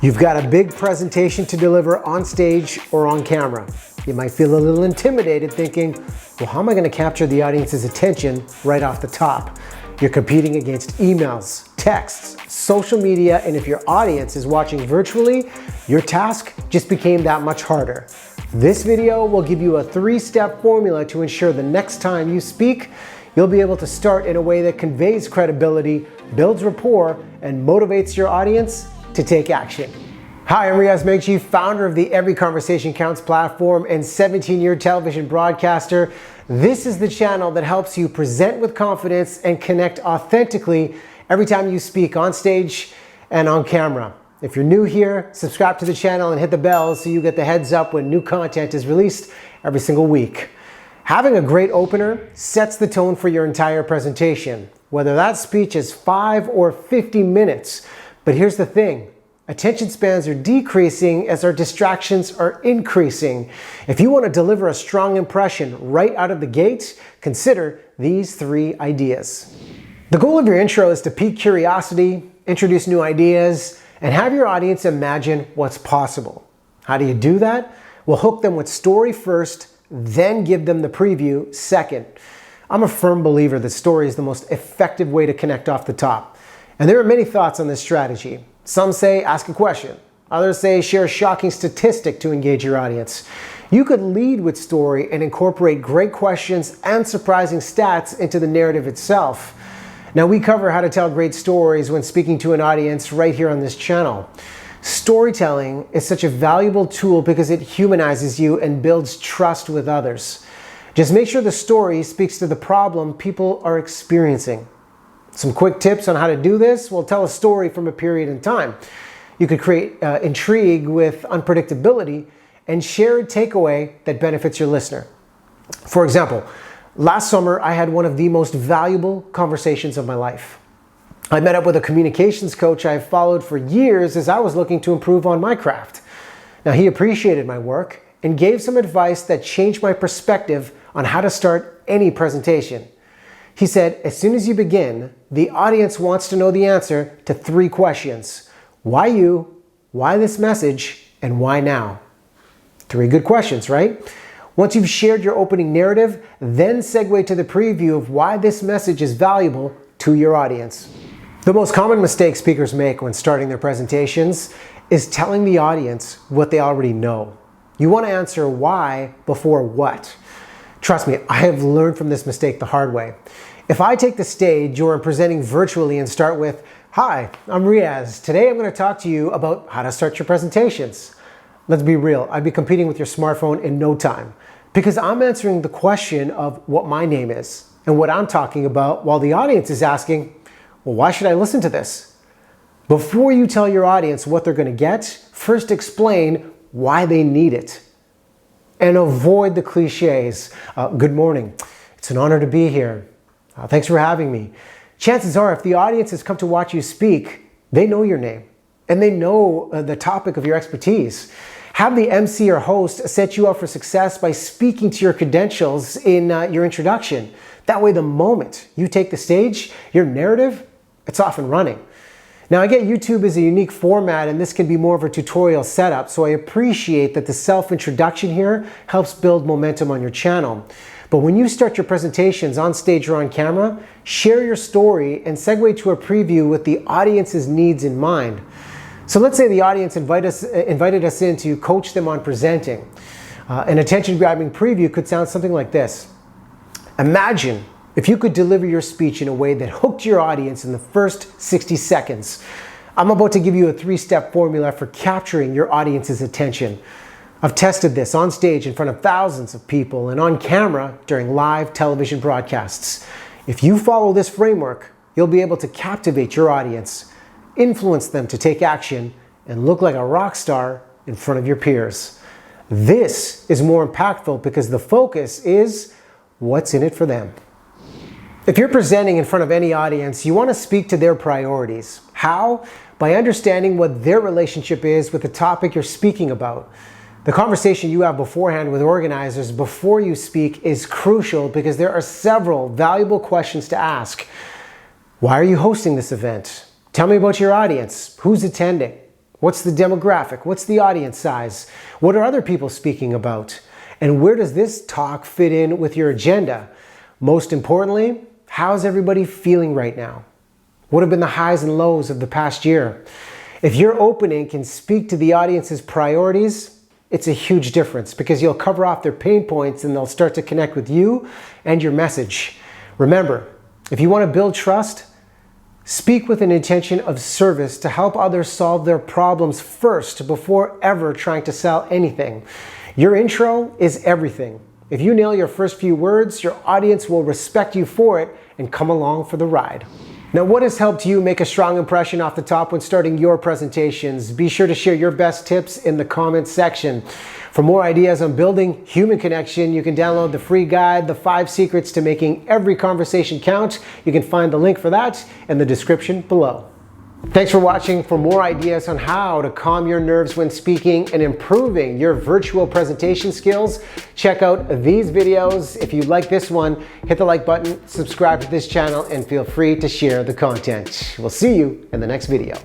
You've got a big presentation to deliver on stage or on camera. You might feel a little intimidated thinking, well, how am I going to capture the audience's attention right off the top? You're competing against emails, texts, social media, and if your audience is watching virtually, your task just became that much harder. This video will give you a 3-step formula to ensure the next time you speak, you'll be able to start in a way that conveys credibility, builds rapport, and motivates your audience to take action. Hi, I'm Riaz Meghji, founder of the Every Conversation Counts platform and 17-year television broadcaster. This is the channel that helps you present with confidence and connect authentically every time you speak on stage and on camera. If you're new here, subscribe to the channel and hit the bell so you get the heads up when new content is released every single week. Having a great opener sets the tone for your entire presentation, whether that speech is 5 or 50 minutes. But here's the thing. Attention spans are decreasing as our distractions are increasing. If you want to deliver a strong impression right out of the gate, consider these 3 ideas. The goal of your intro is to pique curiosity, introduce new ideas, and have your audience imagine what's possible. How do you do that? Well, hook them with story first, then give them the preview second. I'm a firm believer that story is the most effective way to connect off the top. And there are many thoughts on this strategy. Some say ask a question. Others say share a shocking statistic to engage your audience. You could lead with story and incorporate great questions and surprising stats into the narrative itself. Now, we cover how to tell great stories when speaking to an audience right here on this channel. Storytelling is such a valuable tool because it humanizes you and builds trust with others. Just make sure the story speaks to the problem people are experiencing. Some quick tips on how to do this. Well, tell a story from a period in time. You could create intrigue with unpredictability and share a takeaway that benefits your listener. For example, last summer I had one of the most valuable conversations of my life. I met up with a communications coach I've followed for years as I was looking to improve on my craft. Now, he appreciated my work and gave some advice that changed my perspective on how to start any presentation. He said, as soon as you begin, the audience wants to know the answer to 3 questions. Why you, why this message, and why now? 3 good questions, right? Once you've shared your opening narrative, then segue to the preview of why this message is valuable to your audience. The most common mistake speakers make when starting their presentations is telling the audience what they already know. You want to answer why before what. Trust me, I have learned from this mistake the hard way. If I take the stage or am presenting virtually and start with, "Hi, I'm Riaz. Today I'm going to talk to you about how to start your presentations." Let's be real, I'd be competing with your smartphone in no time because I'm answering the question of what my name is and what I'm talking about while the audience is asking, well, why should I listen to this? Before you tell your audience what they're going to get, first explain why they need it. And avoid the cliches. Good morning. It's an honor to be here. Thanks for having me. Chances are, if the audience has come to watch you speak, they know your name and they know the topic of your expertise. Have the MC or host set you up for success by speaking to your credentials in your introduction. That way, the moment you take the stage, your narrative, it's off and running. Now, I get YouTube is a unique format and this can be more of a tutorial setup, so I appreciate that the self-introduction here helps build momentum on your channel. But when you start your presentations on stage or on camera, share your story and segue to a preview with the audience's needs in mind. So let's say the audience invited us in to coach them on presenting. An attention-grabbing preview could sound something like this. Imagine if you could deliver your speech in a way that hooked your audience in the first 60 seconds. I'm about to give you a 3-step formula for capturing your audience's attention. I've tested this on stage in front of thousands of people and on camera during live television broadcasts. If you follow this framework, you'll be able to captivate your audience, influence them to take action, and look like a rock star in front of your peers. This is more impactful because the focus is what's in it for them. If you're presenting in front of any audience, you want to speak to their priorities. How? By understanding what their relationship is with the topic you're speaking about. The conversation you have beforehand with organizers before you speak is crucial because there are several valuable questions to ask. Why are you hosting this event? Tell me about your audience. Who's attending? What's the demographic? What's the audience size? What are other people speaking about? And where does this talk fit in with your agenda? Most importantly, how's everybody feeling right now? What have been the highs and lows of the past year? If your opening can speak to the audience's priorities, it's a huge difference because you'll cover off their pain points and they'll start to connect with you and your message. Remember, if you want to build trust, speak with an intention of service to help others solve their problems first before ever trying to sell anything. Your intro is everything. If you nail your first few words, your audience will respect you for it and come along for the ride. Now, what has helped you make a strong impression off the top when starting your presentations? Be sure to share your best tips in the comments section. For more ideas on building human connection, you can download the free guide, The 5 Secrets to Making Every Conversation Count. You can find the link for that in the description below. Thanks for watching. For more ideas on how to calm your nerves when speaking and improving your virtual presentation skills, check out these videos. If you like this one, hit the like button, subscribe to this channel, and feel free to share the content. We'll see you in the next video.